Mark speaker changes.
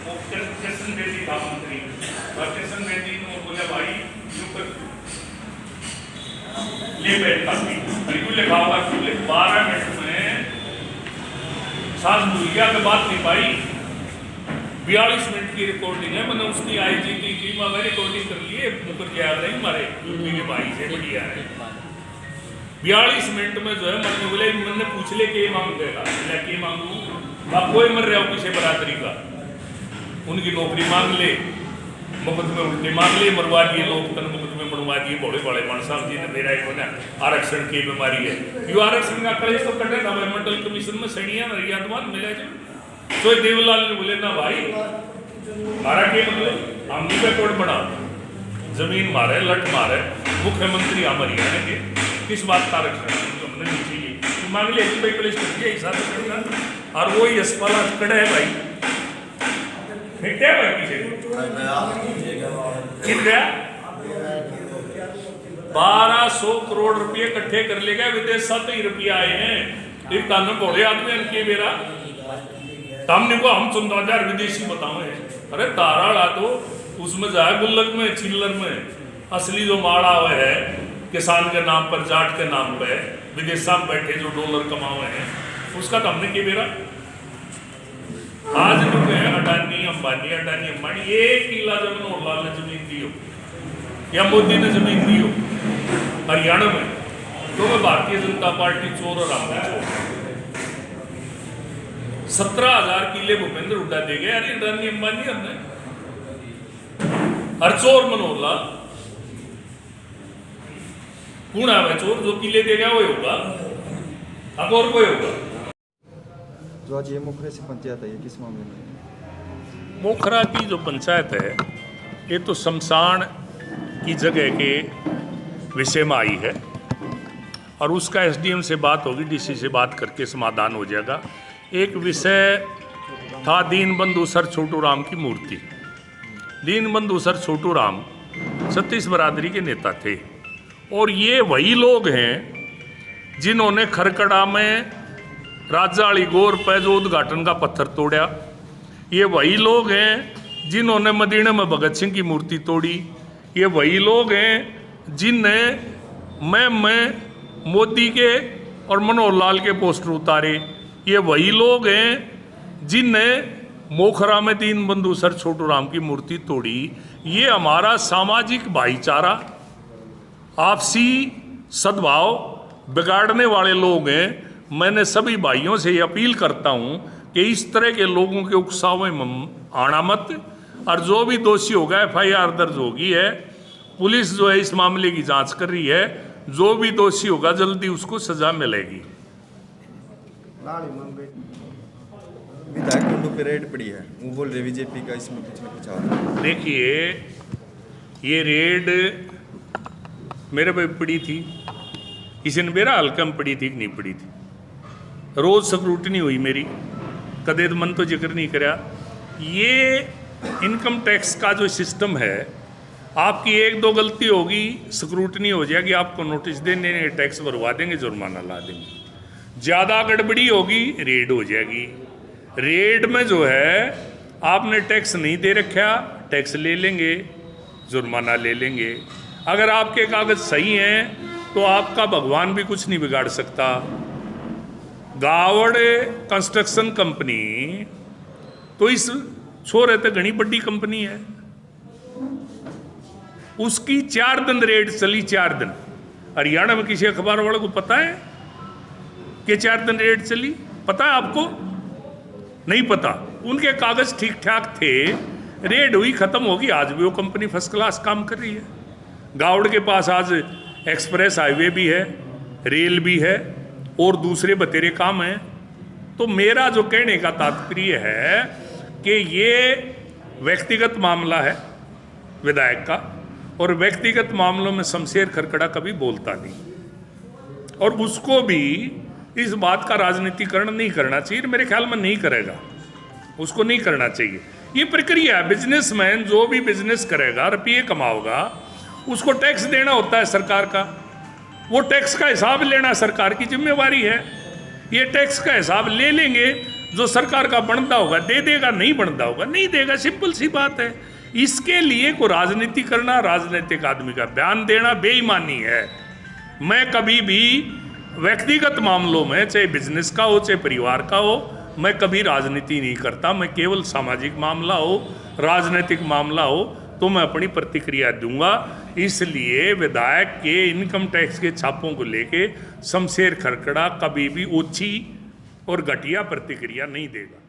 Speaker 1: वो कृष्ण बेदी था मंत्री, और कृष्ण बेदी ने बोला भाई ले बैठ काफी बिल्कुल लिखा होगा 12 मिनट में सांस भूलिया के बात नहीं पाई। 42 मिनट की रिकॉर्डिंग है, मैंने उसकी आईजी की मैं रिकॉर्डिंग कर लिए, मुकर याद नहीं हमारे यूपी के भाई से बढ़िया है। 42 मिनट में जो है मैंने बोले मैंने पूछ ले के मांग देगा, क्या मांगू आप कोई मर रहे हो किसी बरादरी का, उनकी नौकरी मांग ले, मुकदमे उल्टे मांग ले, मरवा दिए लोग तन मुकदमे बनवा दिए। बड़े बड़े मान साहब जी ने मेरा एक ना आरक्षण की बीमारी है, यो आरक्षण का कलेश तो कटे था मंडल कमीशन में सड़िया यादवान मिला जो तो देवलाल ने बोले ना भाई मारा के मतलब हम भी कोड बना जमीन मारे लट मारे मुख्यमंत्री हमारी के किस बात का आरक्षण हमने नहीं चाहिए तो मांग ले भाई कलेश कर दिया हिसाब से और वो ही अस्पताल कड़े है भाई फिटे भाई पीछे कितना 1200 करोड़ रुपये इकट्ठे कर ले गए विदेश 7 ही रुपया आए हैं। एक तान बोले आदमी अनके मेरा सामने को हम 14,000 विदेशी बताओ है। अरे ताराड़ा तो उसमें जाए गुल्लक में चिल्लर में असली जो माड़ा हुआ है किसान के नाम पर जाट के नाम पे विदेशा में बैठे जो डॉलर कमाए हैं उसका तो हमने के मेरा आज लोग हैं अडानी अंबानी 1 किला जमीन और लाल ने जमीन दी हो या मोदी ने जमीन दी हो हरियाणा में तो मैं भारतीय जनता पार्टी चोर और राम चोर 17,000 किले भूपेंद्र हुड्डा दे गए यार अडानी अंबानी हमने हर चोर मनोहर लाल कौन है चोर जो किले देगा वही होगा अब और कोई होगा।
Speaker 2: जो आज ये मोखरा से पंचायत है ये किस मामले में?
Speaker 1: मोखरा की जो पंचायत है ये तो शमशान की जगह के विषय में आई है और उसका एसडीएम से बात होगी, डीसी से बात करके समाधान हो जाएगा। एक विषय था दीनबंधु सर छोटू राम की मूर्ति। दीनबंधु सर छोटू राम छत्तीस बरादरी के नेता थे और ये वही लोग हैं जिन्होंने खरकड़ा में राजाली गौर पे जो उद्घाटन का पत्थर तोड़ा। ये वही लोग हैं जिन्होंने मदीना में भगत सिंह की मूर्ति तोड़ी। ये वही लोग हैं जिनने मैं मोदी के और मनोहर लाल के पोस्टर उतारे। ये वही लोग हैं जिनने मोखरा में दीनबंधु सर छोटू राम की मूर्ति तोड़ी। ये हमारा सामाजिक भाईचारा आपसी सद्भाव बिगाड़ने वाले लोग हैं। मैंने सभी भाइयों से ये अपील करता हूं कि इस तरह के लोगों के उकसावे में आना मत और जो भी दोषी होगा FIR दर्ज होगी है। पुलिस जो है इस मामले की जांच कर रही है, जो भी दोषी होगा जल्दी उसको सजा मिलेगी।
Speaker 2: विधायक कुंडू पे रेड पड़ी है, वो बोल रहे बीजेपी का इसमें कुछ न कुछ आ।
Speaker 1: देखिए ये रेड मेरे पे पड़ी थी, किसी ने मेरा हल्का में पड़ी थी कि नहीं पड़ी थी। रोज स्क्रूटनी हुई मेरी, कदे मन तो जिक्र नहीं करा। ये इनकम टैक्स का जो सिस्टम है, आपकी 1-2 गलती होगी स्क्रूटनी हो जाएगी, आपको नोटिस देने टैक्स भरवा देंगे, जुर्माना ला देंगे। ज़्यादा गड़बड़ी होगी रेड हो जाएगी। रेड में जो है आपने टैक्स नहीं दे रखा, टैक्स ले लेंगे, जुर्माना ले लेंगे। अगर आपके कागज़ सही हैं तो आपका भगवान भी कुछ नहीं बिगाड़ सकता। गावड़ कंस्ट्रक्शन कंपनी तो इस छोरे तो घनी बड़ी कंपनी है, उसकी 4 दिन रेड चली। 4 दिन हरियाणा में किसी अखबार वाले को पता है कि 4 दिन रेड चली? पता है आपको? नहीं पता। उनके कागज ठीक ठाक थे, रेड हुई, खत्म होगी। आज भी वो कंपनी फर्स्ट क्लास काम कर रही है। गावड़ के पास आज एक्सप्रेस हाईवे भी है, रेल भी है और दूसरे बतेरे काम हैं। तो मेरा जो कहने का तात्पर्य है कि ये व्यक्तिगत मामला है विधायक का, और व्यक्तिगत मामलों में शमशेर खरकड़ा कभी बोलता नहीं और उसको भी इस बात का राजनीतिकरण नहीं करना चाहिए। मेरे ख्याल में नहीं करेगा, उसको नहीं करना चाहिए। ये प्रक्रिया है, बिजनेसमैन जो भी बिजनेस करेगा, रुपये कमाओगा, उसको टैक्स देना होता है सरकार का। वो टैक्स का हिसाब लेना सरकार की जिम्मेवारी है। ये टैक्स का हिसाब ले लेंगे जो सरकार का बनता होगा दे देगा, नहीं बनता होगा नहीं देगा, सिंपल सी बात है। इसके लिए को राजनीति करना, राजनीतिक आदमी का बयान देना बेईमानी है। मैं कभी भी व्यक्तिगत मामलों में, चाहे बिजनेस का हो चाहे परिवार का हो, मैं कभी राजनीति नहीं करता। मैं केवल सामाजिक मामला हो, राजनीतिक मामला हो तो मैं अपनी प्रतिक्रिया दूंगा। इसलिए विधायक के इनकम टैक्स के छापों को लेके शमशेर खरकड़ा कभी भी ओछी और घटिया प्रतिक्रिया नहीं देगा।